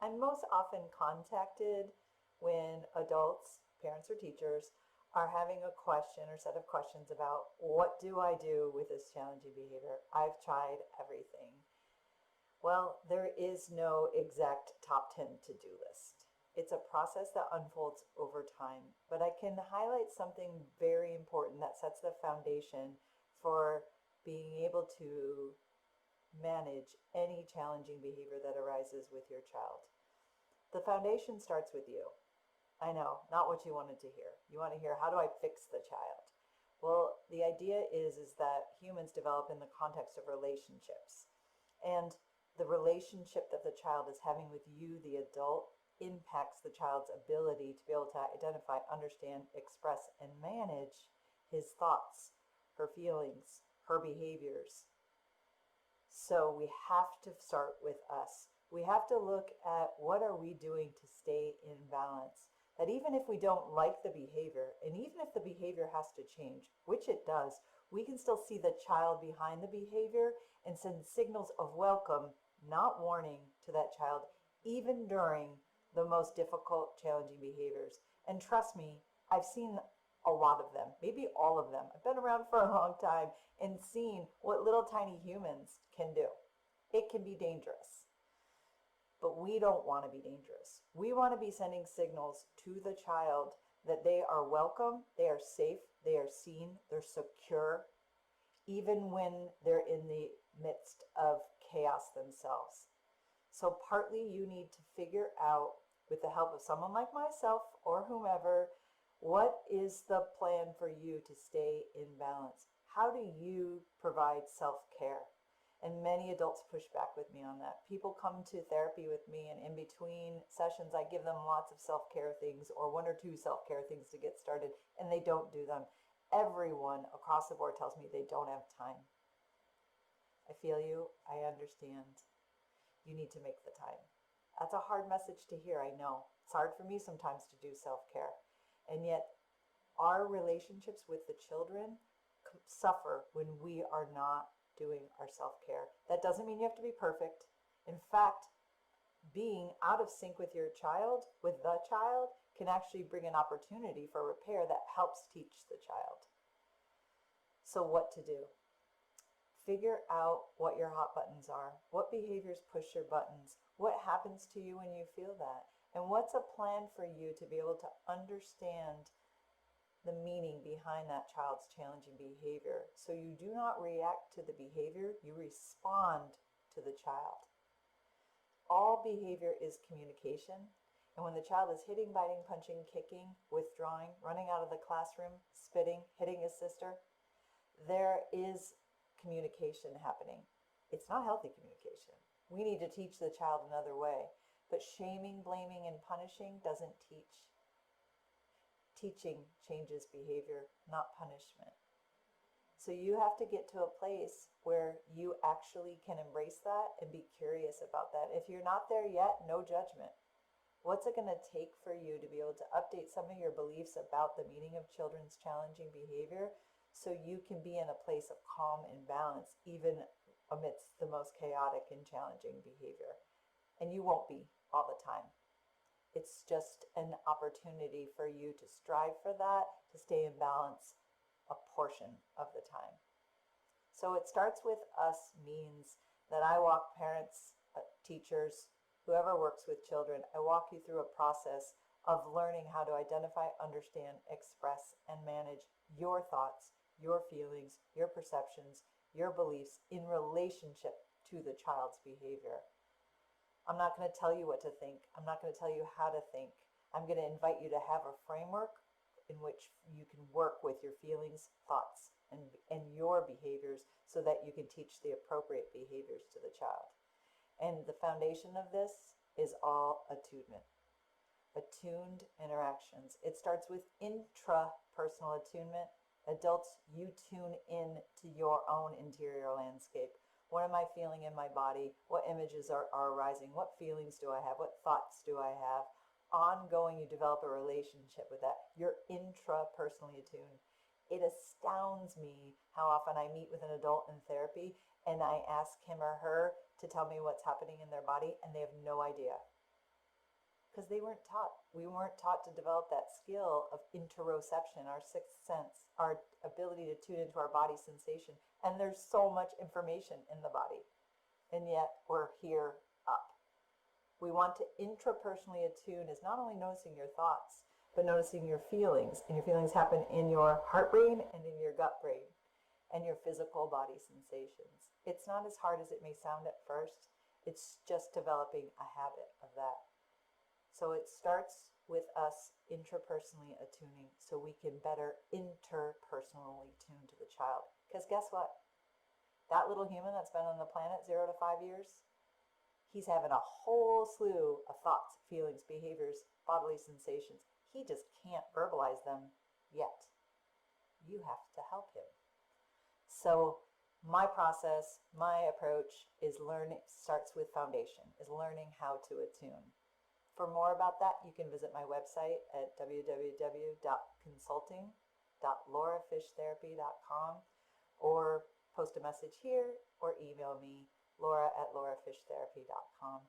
I'm most often contacted when adults, parents or teachers, are having a question or set of questions about what do I do with this challenging behavior? I've tried everything. Well, there is no exact top 10 to-do list. It's a process that unfolds over time, but I can highlight something very important that sets the foundation for being able to manage any challenging behavior that arises with your child. The foundation starts with you. I know, not what you wanted to hear. You want to hear, how do I fix the child? Well, the idea is that humans develop in the context of relationships. And the relationship that the child is having with you, the adult, impacts the child's ability to be able to identify, understand, express, and manage his thoughts, her feelings, her behaviors. So we have to start with us. We have to look at what are we doing to stay in balance. That even if we don't like the behavior, and even if the behavior has to change, which it does, we can still see the child behind the behavior and send signals of welcome, not warning, to that child, even during the most difficult, challenging behaviors. And trust me, I've seen a lot of them, maybe all of them. I've been around for a long time and seen what little tiny humans can do. It can be dangerous. But we don't want to be dangerous. We want to be sending signals to the child that they are welcome, they are safe, they are seen, they're secure, even when they're in the midst of chaos themselves. So partly you need to figure out, with the help of someone like myself or whomever, what is the plan for you to stay in balance? How do you provide self-care? And many adults push back with me on that. People come to therapy with me, and in between sessions, I give them lots of self-care things or one or two self-care things to get started, and they don't do them. Everyone across the board tells me they don't have time. I feel you. I understand. You need to make the time. That's a hard message to hear, I know. It's hard for me sometimes to do self-care. And yet, our relationships with the children suffer when we are not doing our self-care. That doesn't mean you have to be perfect. In fact, being out of sync with your child, with the child, can actually bring an opportunity for repair that helps teach the child. So what to do? Figure out what your hot buttons are. What behaviors push your buttons? What happens to you when you feel that? And what's a plan for you to be able to understand the meaning behind that child's challenging behavior, so you do not react to the behavior, you respond to the child. All behavior is communication, and when the child is hitting, biting, punching, kicking, withdrawing, running out of the classroom, spitting, hitting his sister, there is communication happening. It's not healthy communication. We need to teach the child another way, but shaming, blaming, and punishing doesn't teach. Teaching changes behavior, not punishment. So you have to get to a place where you actually can embrace that and be curious about that. If you're not there yet, no judgment. What's it going to take for you to be able to update some of your beliefs about the meaning of children's challenging behavior so you can be in a place of calm and balance even amidst the most chaotic and challenging behavior? And you won't be all the time. It's just an opportunity for you to strive for that, to stay in balance a portion of the time. So it starts with us means that I walk parents, teachers, whoever works with children, I walk you through a process of learning how to identify, understand, express, and manage your thoughts, your feelings, your perceptions, your beliefs in relationship to the child's behavior. I'm not going to tell you what to think. I'm not going to tell you how to think. I'm going to invite you to have a framework in which you can work with your feelings, thoughts, and your behaviors so that you can teach the appropriate behaviors to the child. And the foundation of this is all attunement. Attuned interactions. It starts with intrapersonal attunement. Adults, you tune in to your own interior landscape. What am I feeling in my body? What images are arising? What feelings do I have? What thoughts do I have? Ongoing, you develop a relationship with that. You're intrapersonally attuned. It astounds me how often I meet with an adult in therapy and I ask him or her to tell me what's happening in their body and they have no idea. because they weren't taught. We weren't taught to develop that skill of interoception, our sixth sense, our ability to tune into our body sensation. And there's so much information in the body, and yet we're here up. We want to intrapersonally attune is not only noticing your thoughts, but noticing your feelings. And your feelings happen in your heart brain and in your gut brain and your physical body sensations. It's not as hard as it may sound at first. It's just developing a habit of that. So it starts with us intrapersonally attuning so we can better interpersonally tune to the child. Because guess what? That little human that's been on the planet 0 to 5 years, he's having a whole slew of thoughts, feelings, behaviors, bodily sensations. He just can't verbalize them yet. You have to help him. So my process, my approach is starts with foundation, is learning how to attune. For more about that, you can visit my website at www.consulting.laurafishtherapy.com or post a message here or email me, laura@laurafishtherapy.com.